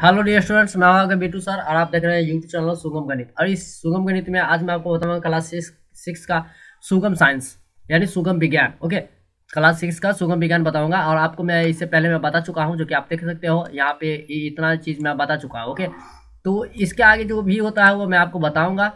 Hello dear students, मैं आपका Bittu sir और आप देख रहे हैं यूट्यूब चैनल सुगम गणित। और इस सुगम गणित में आज मैं आपको बताऊंगा क्लास सिक्स का सुगम साइंस यानी सुगम विज्ञान। ओके, क्लास 6 का सुगम विज्ञान बताऊंगा। और आपको मैं इससे पहले मैं बता चुका हूं, जो कि आप देख सकते हो यहाँ पे इतना चीज़ मैं बता चुका हूँ। ओके, तो इसके आगे जो भी होता है वो मैं आपको बताऊँगा।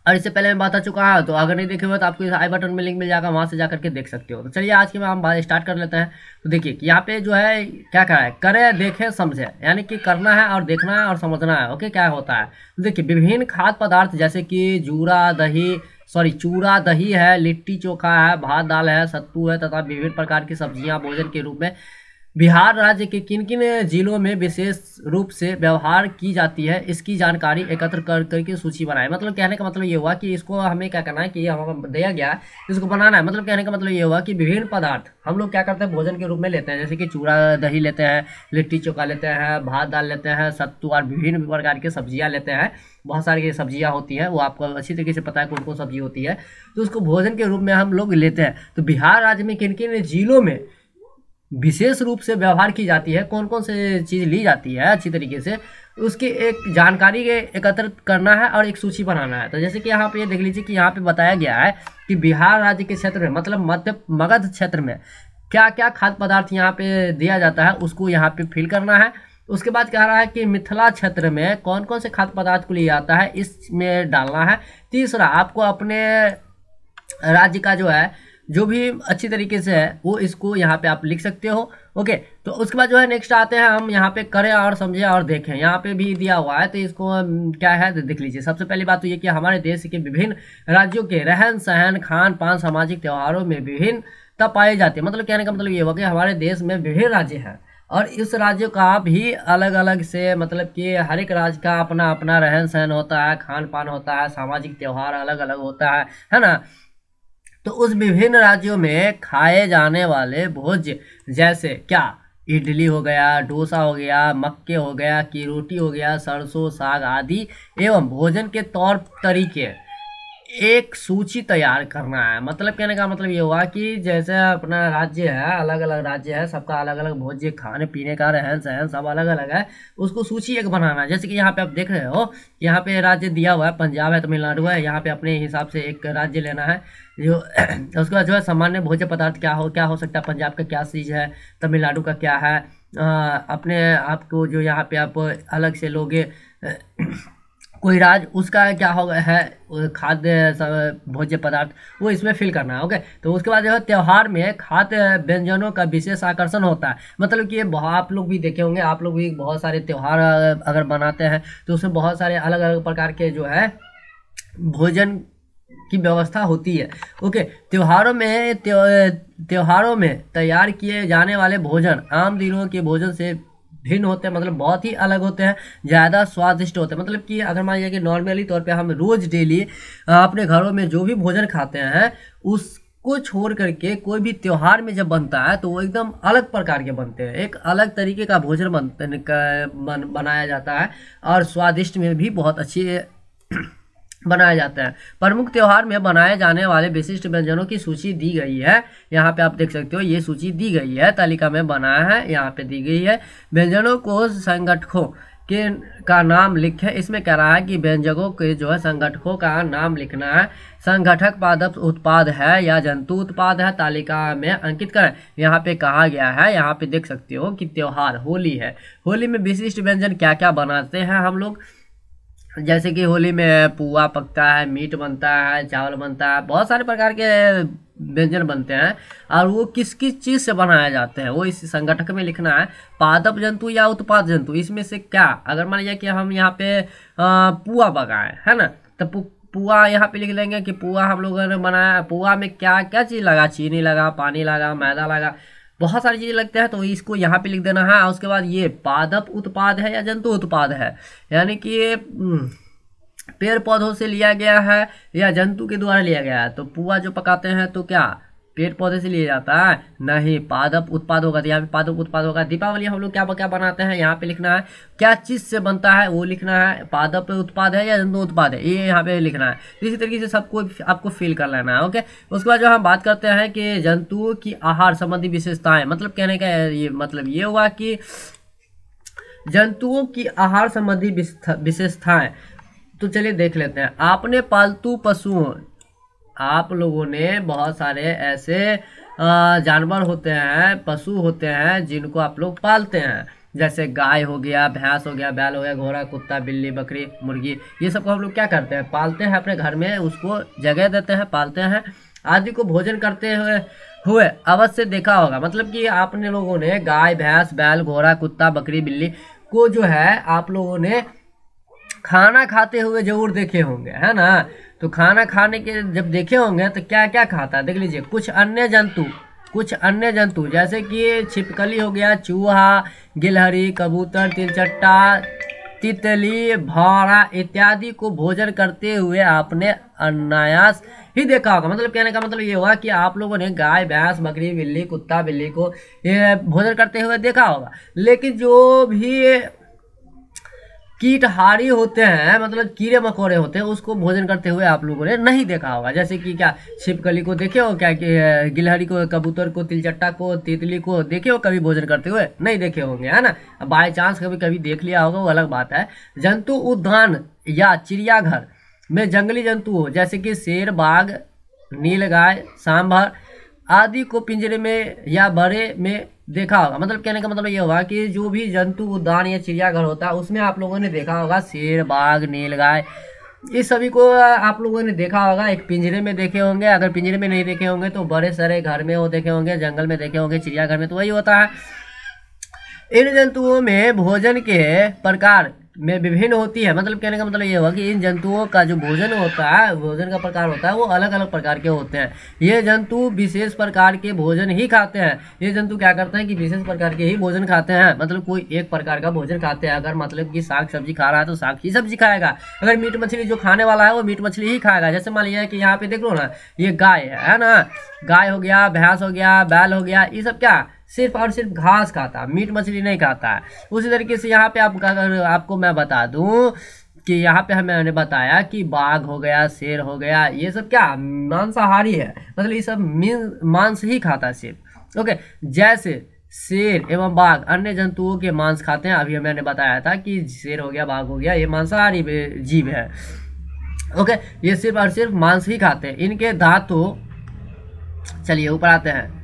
और इससे पहले मैं बता चुका हूँ, तो अगर नहीं देखे हुए तो आपको इस आई बटन में लिंक मिल जाएगा, वहाँ से जा करके देख सकते हो। तो चलिए आज की हम बात स्टार्ट कर लेते हैं। तो देखिए कि यहाँ पे जो है क्या करा है, करे देखे समझे, यानी कि करना है और देखना है और समझना है। ओके, क्या होता है तो देखिए विभिन्न खाद्य पदार्थ जैसे कि चूरा दही है, लिट्टी चोखा है, भात दाल है, सत्तू है तथा विभिन्न प्रकार की सब्जियां भोजन के रूप में बिहार राज्य के किन किन जिलों में विशेष रूप से व्यवहार की जाती है, इसकी जानकारी एकत्र कर करके सूची बनाए। मतलब कहने का मतलब ये हुआ कि इसको हमें क्या करना है कि ये हमें दिया गया है, इसको बनाना है। मतलब कहने का मतलब ये हुआ कि विभिन्न पदार्थ हम लोग क्या करते हैं, भोजन के रूप में लेते हैं। जैसे कि चूड़ा दही लेते हैं, लिट्टी चोखा लेते हैं, भात दाल लेते हैं, सत्तू और विभिन्न प्रकार की सब्जियाँ लेते हैं। बहुत सारी सब्जियाँ होती हैं, वो आपको अच्छी तरीके से पता है कौन कौन सब्जी होती है, तो उसको भोजन के रूप में हम लोग लेते हैं। तो बिहार राज्य में किन किन जिलों में विशेष रूप से व्यवहार की जाती है, कौन कौन से चीज़ ली जाती है अच्छी तरीके से, उसकी एक जानकारी के एकत्रित करना है और एक सूची बनाना है। तो जैसे कि यहाँ पे ये देख लीजिए कि यहाँ पे बताया गया है कि बिहार राज्य के क्षेत्र में, मतलब मगध क्षेत्र में क्या क्या खाद्य पदार्थ यहाँ पे दिया जाता है, उसको यहाँ पे फिल करना है। उसके बाद कह रहा है कि मिथिला क्षेत्र में कौन कौन से खाद्य पदार्थ को लिया जाता है, इसमें डालना है। तीसरा, आपको अपने राज्य का जो है जो भी अच्छी तरीके से है वो इसको यहाँ पे आप लिख सकते हो। ओके, तो उसके बाद जो है नेक्स्ट आते हैं हम यहाँ पे करें और समझें और देखें। यहाँ पे भी दिया हुआ है, तो इसको क्या है तो देख लीजिए। सबसे पहली बात तो ये कि हमारे देश के विभिन्न राज्यों के रहन सहन, खान पान, सामाजिक त्योहारों में विभिन्नता पाई जाती है। मतलब कहने का मतलब ये होगा कि हमारे देश में विभिन्न राज्य हैं और इस राज्य का भी अलग अलग से, मतलब कि हर एक राज्य का अपना अपना रहन सहन होता है, खान पान होता है, सामाजिक त्यौहार अलग अलग होता है ना। तो उस विभिन्न राज्यों में खाए जाने वाले भोज्य जैसे क्या, इडली हो गया, डोसा हो गया, मक्के हो गया, की रोटी हो गया, सरसों साग आदि एवं भोजन के तौर तरीके एक सूची तैयार करना है। मतलब कहने का मतलब ये हुआ कि जैसे अपना राज्य है, अलग अलग राज्य है, सबका अलग अलग भोज्य, खाने पीने का रहन सहन सब अलग अलग है, उसको सूची एक बनाना है। जैसे कि यहाँ पे आप देख रहे हो, यहाँ पे राज्य दिया हुआ है, पंजाब है, तमिलनाडु है। यहाँ पे अपने हिसाब से एक राज्य लेना है जो उसके बाद जो है सामान्य भोज्य पदार्थ क्या हो सकता है, पंजाब का क्या चीज़ है, तमिलनाडु का क्या है, अपने आपको जो यहाँ पे आप अलग से लोगे कोई राज्य, उसका क्या होगा है खाद्य भोज्य पदार्थ, वो इसमें फिल करना है। ओके, तो उसके बाद जो है त्यौहार में खाद्य व्यंजनों का विशेष आकर्षण होता है। मतलब कि ये आप लोग भी देखे होंगे, आप लोग भी बहुत सारे त्यौहार अगर बनाते हैं तो उसमें बहुत सारे अलग अलग प्रकार के जो है भोजन की व्यवस्था होती है। ओके, त्योहारों में तैयार किए जाने वाले भोजन आम दिनों के भोजन से भिन्न होते हैं, मतलब बहुत ही अलग होते हैं, ज़्यादा स्वादिष्ट होते हैं। मतलब कि अगर मान लीजिए कि नॉर्मली तौर पे हम रोज़ डेली अपने घरों में जो भी भोजन खाते हैं उसको छोड़ करके कोई भी त्यौहार में जब बनता है तो वो एकदम अलग प्रकार के बनते हैं, एक अलग तरीके का भोजन बनाया जाता है और स्वादिष्ट में भी बहुत अच्छी बनाया जाता है। प्रमुख त्योहार में बनाए जाने वाले विशिष्ट व्यंजनों की सूची दी गई है। यहाँ पे आप देख सकते हो, ये सूची दी गई है, तालिका में बनाया है, यहाँ पे दी गई है। व्यंजनों को संगठकों के का नाम लिखे। इसमें कह रहा है कि व्यंजकों के जो है संगठकों का नाम लिखना है। संगठक पादप उत्पाद है या जंतु उत्पाद है, तालिका में अंकित करें। यहाँ पे कहा गया है, यहाँ पे देख सकते हो कि त्योहार होली है, होली में विशिष्ट व्यंजन क्या क्या बनाते हैं हम लोग। जैसे कि होली में पुआ पकता है, मीट बनता है, चावल बनता है, बहुत सारे प्रकार के व्यंजन बनते हैं और वो किस किस चीज़ से बनाए जाते हैं वो इस संगठक में लिखना है। पादप जंतु या उत्पाद जंतु, इसमें से क्या, अगर मान लीजिए कि हम यहाँ पे पुआ पकाएं है ना, तो पुआ यहाँ पे लिख लेंगे कि पुआ हम लोगों ने बनाया। पुआ में क्या क्या चीज़ लगा, चीनी लगा, पानी लगा, मैदा लगा, बहुत सारी चीज़ें लगते हैं, तो इसको यहाँ पे लिख देना है। और उसके बाद ये पादप उत्पाद है या जंतु उत्पाद है, यानी कि ये पेड़ पौधों से लिया गया है या जंतु के द्वारा लिया गया है। तो पुआ जो पकाते हैं तो क्या पेड़ पौधे से लिया जाता है, नहीं, पादप उत्पाद होगा, तो यहाँ पे पादप उत्पाद होगा। दीपावली हम लोग क्या क्या बनाते हैं, यहाँ पे लिखना है क्या चीज़ से बनता है वो लिखना है, पादप उत्पाद है या जंतु उत्पाद है, ये यहाँ पे लिखना है। इसी तरीके से सबको आपको फिल कर लेना है। ओके, उसके बाद जो हम बात करते हैं कि जंतुओं की आहार संबंधी विशेषताएं, मतलब कहने का ये मतलब ये हुआ कि जंतुओं की आहार संबंधी विशेषताएं, तो चलिए देख लेते हैं। आपने पालतू पशुओं, आप लोगों ने बहुत सारे ऐसे जानवर होते हैं, पशु होते हैं जिनको आप लोग पालते हैं, जैसे गाय हो गया, भैंस हो गया, बैल हो गया, घोड़ा, कुत्ता, बिल्ली, बकरी, मुर्गी, ये सब को हम लोग क्या करते हैं, पालते हैं अपने घर में, उसको जगह देते हैं, पालते हैं, आदि को भोजन करते हुए अवश्य देखा होगा। मतलब कि आपने लोगों ने गाय, भैंस, बैल, घोड़ा, कुत्ता, बकरी, बिल्ली को जो है आप लोगों ने खाना खाते हुए जरूर देखे होंगे, है ना। तो खाना खाने के जब देखे होंगे तो क्या क्या खाता है देख लीजिए। कुछ अन्य जंतु जैसे कि छिपकली हो गया, चूहा, गिलहरी, कबूतर, तिलचट्टा, तितली, भावड़ा इत्यादि को भोजन करते हुए आपने अनायास ही देखा होगा। मतलब कहने का मतलब ये हुआ कि आप लोगों ने गाय, भैंस, बकरी, बिल्ली, कुत्ता, बिल्ली को ये भोजन करते हुए देखा होगा। लेकिन जो भी कीटहारी होते हैं, मतलब कीड़े मकोड़े होते हैं, उसको भोजन करते हुए आप लोगों ने नहीं देखा होगा। जैसे कि क्या छिपकली को देखे हो, क्या कि गिलहरी को, कबूतर को, तिलचट्टा को, तितली को देखे हो कभी भोजन करते हुए? नहीं देखे होंगे, है ना। बाय चांस कभी कभी देख लिया होगा, वो अलग बात है। जंतु उद्यान या चिड़ियाघर में जंगली जंतु हो जैसे कि शेर, बाघ, नीलगाय, सांभर आदि को पिंजरे में या बड़े में देखा होगा। मतलब कहने का मतलब ये होगा कि जो भी जंतु उद्यान या चिड़ियाघर होता है उसमें आप लोगों ने देखा होगा शेर, बाघ, नीलगाय, इस सभी को आप लोगों ने देखा होगा, एक पिंजरे में देखे होंगे। अगर पिंजरे में नहीं देखे होंगे तो बड़े सारे घर में वो देखे होंगे, जंगल में देखे होंगे, चिड़ियाघर में तो वही होता है। इन जंतुओं में भोजन के प्रकार में विभिन्न होती है। मतलब कहने का मतलब ये होगा कि इन जंतुओं का जो भोजन होता है, भोजन का प्रकार होता है, वो अलग अलग प्रकार के होते हैं। ये जंतु विशेष प्रकार के भोजन ही खाते हैं। ये जंतु क्या करते हैं कि विशेष प्रकार के ही भोजन खाते हैं। मतलब कोई एक प्रकार का भोजन खाते हैं। अगर मतलब कि साग सब्जी खा रहा है तो साग ही सब्जी खाएगा। अगर मीट मछली जो खाने वाला है वो मीट मछली ही खाएगा। जैसे मान लिया कि यहाँ पे देख लो ना, ये गाय है ना, गाय हो गया, भैंस हो गया, बैल हो गया, ये सब क्या सिर्फ और सिर्फ घास खाता है, मीट मछली नहीं खाता है। उसी तरीके से यहाँ पे आपको मैं बता दूं कि यहाँ पे मैंने बताया कि बाघ हो गया, शेर हो गया, ये सब क्या मांसाहारी है। मतलब ये सब मांस ही खाता है सिर्फ। ओके, जैसे शेर एवं बाघ अन्य जंतुओं के मांस खाते हैं। अभी मैंने बताया था कि शेर हो गया, बाघ हो गया, ये मांसाहारी जीव है। ओके, ये सिर्फ और सिर्फ मांस ही खाते हैं। इनके दांतों, चलिए ऊपर आते हैं,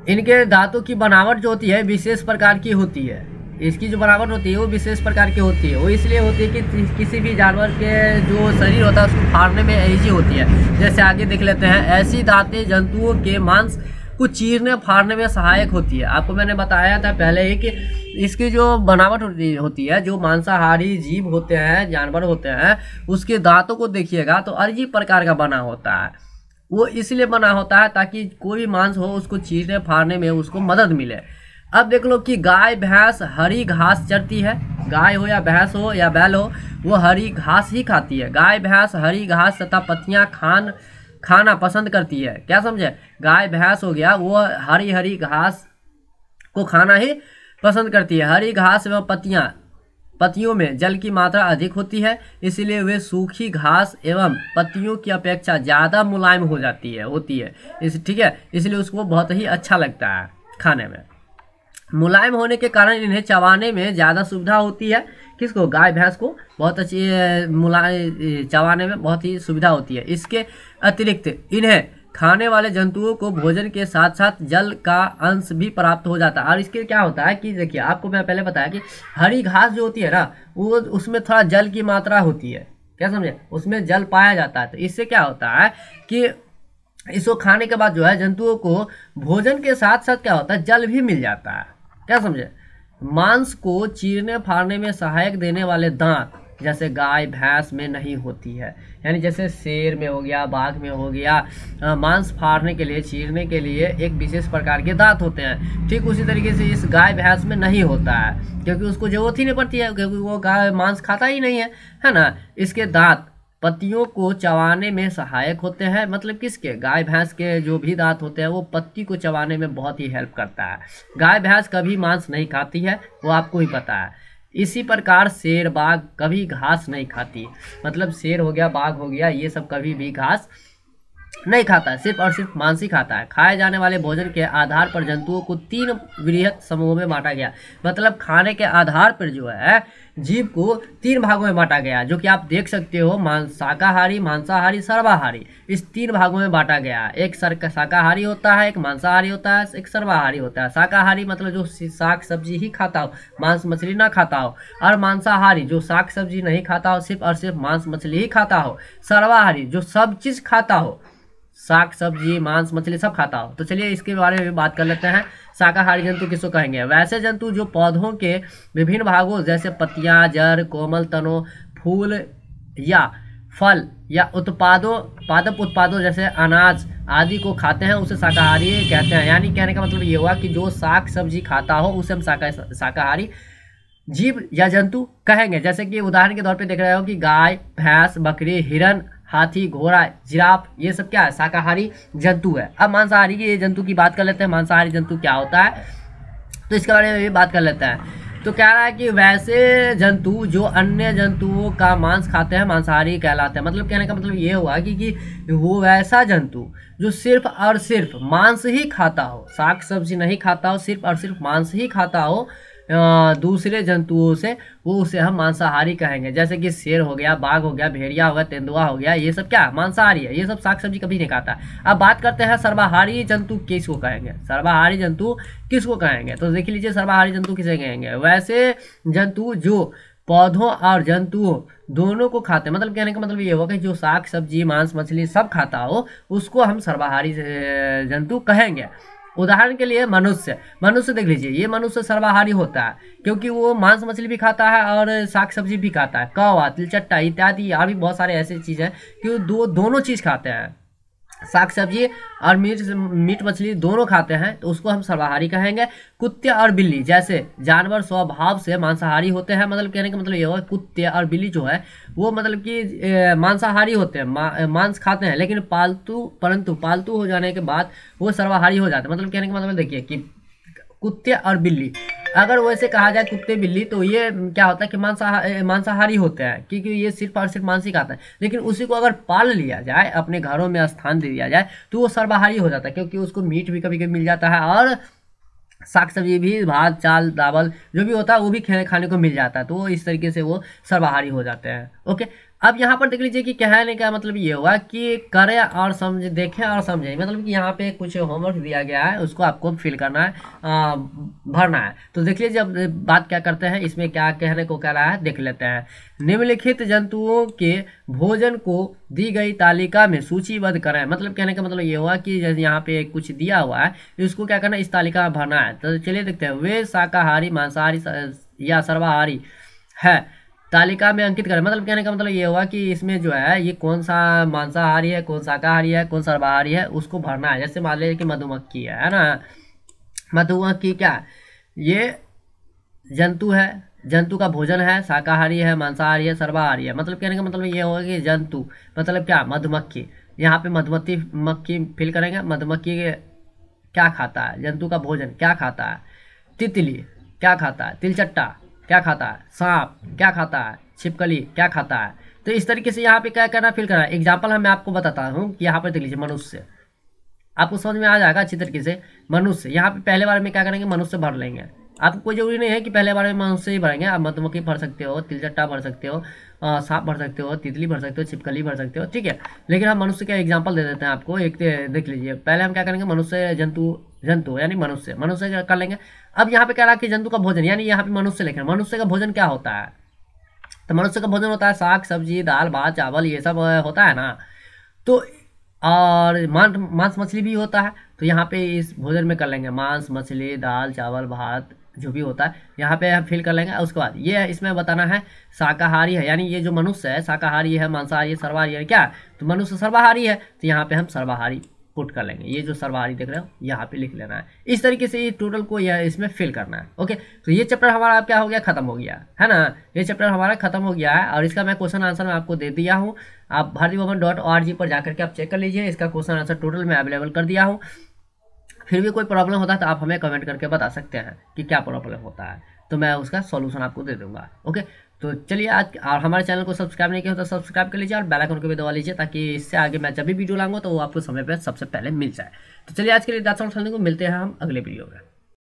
इनके दांतों की बनावट जो होती है विशेष प्रकार की होती है। इसकी जो बनावट होती है वो विशेष प्रकार की होती है। वो इसलिए होती है कि किसी भी जानवर के जो शरीर होता है उसको फाड़ने में ईजी होती है। जैसे आगे देख लेते हैं, ऐसी दांतें जंतुओं के मांस को चीरने फाड़ने में सहायक होती है। आपको मैंने बताया था पहले ही कि इसकी जो बनावट होती है, जो मांसाहारी जीव होते हैं, जानवर होते हैं, उसके दांतों को देखिएगा तो अजीब प्रकार का बना होता है। वो इसलिए बना होता है ताकि कोई भी मांस हो उसको चीरने फाड़ने में उसको मदद मिले। अब देख लो कि गाय भैंस हरी घास चरती है। गाय हो या भैंस हो या बैल हो, वो हरी घास ही खाती है। गाय भैंस हरी घास तथा पत्तियां खाना पसंद करती है। क्या समझे? गाय भैंस हो गया, वो हरी घास को खाना ही पसंद करती है। हरी घास एवं पत्तियों में जल की मात्रा अधिक होती है, इसलिए वे सूखी घास एवं पत्तियों की अपेक्षा ज़्यादा मुलायम होती है। ठीक है, इसलिए उसको बहुत ही अच्छा लगता है खाने में। मुलायम होने के कारण इन्हें चबाने में ज़्यादा सुविधा होती है। किसको? गाय भैंस को बहुत अच्छी चबाने में बहुत ही सुविधा होती है। इसके अतिरिक्त इन्हें खाने वाले जंतुओं को भोजन के साथ साथ जल का अंश भी प्राप्त हो जाता है। और इसके क्या होता है कि देखिए, आपको मैं पहले बताया कि हरी घास जो होती है ना, वो उसमें थोड़ा जल की मात्रा होती है। क्या समझे? उसमें जल पाया जाता है। तो इससे क्या होता है कि इसको खाने के बाद जो है जंतुओं को भोजन के साथ साथ क्या होता है, जल भी मिल जाता है। क्या समझे? मांस को चीरने फाड़ने में सहायक देने वाले दांत जैसे गाय भैंस में नहीं होती है। यानी जैसे शेर में हो गया, बाघ में हो गया, मांस फाड़ने के लिए, चीरने के लिए एक विशेष प्रकार के दांत होते हैं। ठीक उसी तरीके से इस गाय भैंस में नहीं होता है, क्योंकि उसको जरूरत ही नहीं पड़ती है, क्योंकि वो गाय मांस खाता ही नहीं है ना। इसके दांत पत्तियों को चबाने में सहायक होते हैं। मतलब किसके? गाय भैंस के जो भी दांत होते हैं वो पत्ती को चबाने में बहुत ही हेल्प करता है। गाय भैंस कभी मांस नहीं खाती है, वो आपको ही पता है। इसी प्रकार शेर बाघ कभी घास नहीं खाती। मतलब शेर हो गया, बाघ हो गया, ये सब कभी भी घास नहीं खाता है, सिर्फ और सिर्फ मांस ही खाता है। खाए जाने वाले भोजन के आधार पर जंतुओं को 3 वृहत समूहों में बांटा गया। मतलब खाने के आधार पर जो है जीव को 3 भागों में बांटा गया, जो कि आप देख सकते हो, शाकाहारी, मांसाहारी, सर्वाहारी, इस 3 भागों में बांटा गया। एक शाकाहारी होता है, एक मांसाहारी होता है, एक सर्वाहारी होता है। शाकाहारी मतलब जो साग सब्जी ही खाता हो, मांस मछली ना खाता हो, और मांसाहारी जो साग सब्जी नहीं खाता हो, सिर्फ और सिर्फ मांस मछली ही खाता हो। सर्वाहारी जो सब चीज़ खाता हो, साग सब्जी मांस मछली सब खाता हो। तो चलिए इसके बारे में भी बात कर लेते हैं। शाकाहारी जंतु किसको कहेंगे? वैसे जंतु जो पौधों के विभिन्न भागों जैसे पत्तियां, जड़, कोमल तनों, फूल या फल या पादप उत्पादों जैसे अनाज आदि को खाते हैं, उसे शाकाहारी कहते हैं। यानी कहने का मतलब ये हुआ कि जो साग सब्जी खाता हो उसे हम शाकाहारी जीव या जंतु कहेंगे। जैसे कि उदाहरण के तौर पे देख रहे हो कि गाय, भैंस, बकरी, हिरन, हाथी, घोड़ा, जिराफ, ये सब क्या है? शाकाहारी जंतु है। अब मांसाहारी की जंतु की बात कर लेते हैं। मांसाहारी जंतु क्या होता है, तो इसके बारे में भी बात कर लेते हैं। तो कह रहा है कि वैसे जंतु जो अन्य जंतुओं का मांस खाते हैं मांसाहारी कहलाते हैं। मतलब कहने का मतलब ये हुआ कि वो वैसा जंतु जो सिर्फ और सिर्फ मांस ही खाता हो, साग सब्जी नहीं खाता हो, सिर्फ और सिर्फ मांस ही खाता हो दूसरे जंतुओं से, वो उसे हम मांसाहारी कहेंगे। जैसे कि शेर हो गया, बाघ हो गया, भेड़िया हो गया, तेंदुआ हो गया, ये सब क्या मांसाहारी है, ये सब साग सब्जी कभी नहीं खाता। अब बात करते हैं सर्वाहारी जंतु किसको कहेंगे। सर्वाहारी जंतु किसको कहेंगे, तो देख लीजिए सर्वाहारी जंतु किसे कहेंगे? वैसे जंतु जो पौधों और जंतुओं दोनों को खाते हैं। मतलब कहने का मतलब ये होगा कि जो साग सब्जी मांस मछली सब खाता हो उसको हम सर्वाहारी जंतु कहेंगे। उदाहरण के लिए मनुष्य देख लीजिए, ये मनुष्य सर्वाहारी होता है क्योंकि वो मांस मछली भी खाता है और साग सब्जी भी खाता है। कौवा, तिलचट्टा इत्यादि और भी बहुत सारे ऐसे चीज़ हैं कि दोनों चीज़ खाते हैं, साग सब्जी और मीट मछली दोनों खाते हैं, तो उसको हम सर्वाहारी कहेंगे। कुत्ते और बिल्ली जैसे जानवर स्वभाव से मांसाहारी होते हैं। मतलब कहने का मतलब ये होगा कुत्ते और बिल्ली जो है वो मतलब कि मांसाहारी होते हैं, मांस खाते हैं, लेकिन परंतु पालतू हो जाने के बाद वो सर्वाहारी हो जाते हैं। मतलब कहने का मतलब देखिए कि कुत्ते और बिल्ली, अगर वैसे कहा जाए कुत्ते बिल्ली, तो ये क्या होता है कि मांसाहारी होते हैं क्योंकि ये सिर्फ और सिर्फ मांस ही खाता है। लेकिन उसी को अगर पाल लिया जाए, अपने घरों में स्थान दे दिया जाए, तो वो सर्वाहारी हो जाता है क्योंकि उसको मीट भी कभी कभी मिल जाता है और साग सब्जी भी, भात चाल दावल जो भी होता है वो भी खाने को मिल जाता है, तो वो इस तरीके से वो सर्वाहारी हो जाते हैं। ओके, अब यहाँ पर देख लीजिए कि कहने का मतलब ये हुआ कि करें और समझे, देखें और समझें। मतलब कि यहाँ पे कुछ होमवर्क दिया गया है, उसको आपको फिल करना है, भरना है। तो देख लीजिए अब बात क्या करते हैं, इसमें क्या कहने को कह रहा है देख लेते हैं। निम्नलिखित जंतुओं के भोजन को दी गई तालिका में सूचीबद्ध करें। मतलब कहने का मतलब ये हुआ कि जैसे यहाँ पे कुछ दिया हुआ है, इसको क्या करना है, इस तालिका में भरना है। तो चलिए देखते हैं, वे शाकाहारी मांसाहारी या सर्वाहारी है, तालिका में अंकित करें। मतलब कहने का मतलब ये हुआ कि इसमें जो है ये कौन सा मांसाहारी है, कौन शाकाहारी है, कौन सर्वाहारी है, उसको भरना है। जैसे मान लीजिए कि मधुमक्खी है ना, मधुमक्खी क्या, ये जंतु है, जंतु का भोजन है, शाकाहारी है, मांसाहारी है, सर्वाहारी है। मतलब कहने का मतलब ये होगा कि जंतु मतलब क्या, मधुमक्खी। यहाँ पे मधुमक्खी फिल करेंगे। मधुमक्खी क्या खाता है, जंतु का भोजन क्या खाता है, तितली क्या खाता है, तिलचट्टा क्या खाता है, सांप क्या खाता है, छिपकली क्या खाता है। तो इस तरीके से यहाँ पे क्या करना, फिल करना। एग्जाम्पल मैं आपको बताता हूँ कि यहाँ पर देख लीजिए मनुष्य, आपको समझ में आ जाएगा अच्छी तरीके से। मनुष्य यहाँ पे पहले बार में क्या करेंगे, मनुष्य भर लेंगे। आपको कोई जरूरी नहीं है कि पहले बार में मनुष्य ही भरेंगे, आप मधुमक्खी भर सकते हो, तिलचट्टा भर सकते हो, सांप भर सकते हो, तितली भर सकते हो, छिपकली भर सकते हो, ठीक है। लेकिन हम मनुष्य का एग्जाम्पल दे देते हैं आपको। एक देख लीजिए, पहले हम क्या करेंगे, मनुष्य जंतु यानी मनुष्य कर लेंगे। अब यहाँ पे क्या रहा कि जंतु का भोजन, यानी यहाँ पे मनुष्य लिखें। मनुष्य का भोजन क्या होता है, तो मनुष्य का भोजन होता है साग सब्जी दाल भात चावल, ये सब होता है ना। तो और मांस मछली भी होता है, तो यहाँ पे इस भोजन में कर लेंगे मांस मछली दाल चावल भात जो भी होता है, यहाँ पे हम फिल कर लेंगे। उसके बाद ये इसमें बताना है शाकाहारी है, यानी ये जो मनुष्य है शाकाहारी है, मांसाहारी है, सर्वाहारी है क्या, तो मनुष्य सर्वाहारी है, तो यहाँ पे हम सर्वाहारी पुट कर लेंगे। ये जो सर्वाहारी देख रहे हो यहाँ पे लिख लेना है। इस तरीके से ये टोटल को यह इसमें फिल करना है। ओके, तो ये चैप्टर हमारा क्या हो गया, खत्म हो गया है ना। ये चैप्टर हमारा खत्म हो गया है और इसका मैं क्वेश्चन आंसर मैं आपको दे दिया हूँ। आप bharatibhavan.org पर जाकर के आप चेक कर लीजिए, इसका क्वेश्चन आंसर टोटल मैं अवेलेबल कर दिया हूँ। फिर भी कोई प्रॉब्लम होता है तो आप हमें कमेंट करके बता सकते हैं कि क्या प्रॉब्लम होता है, तो मैं उसका सॉल्यूशन आपको दे दूंगा। ओके, तो चलिए आज, और हमारे चैनल को सब्सक्राइब नहीं किया तो सब्सक्राइब कर लीजिए और बेल आइकन को भी दबा लीजिए, ताकि इससे आगे मैं जब भी वीडियो लाऊंगा तो वो आपको समय पर सबसे पहले मिल जाए। तो चलिए आज के लिए दैट्स ऑल, को मिलते हैं हम अगले वीडियो में।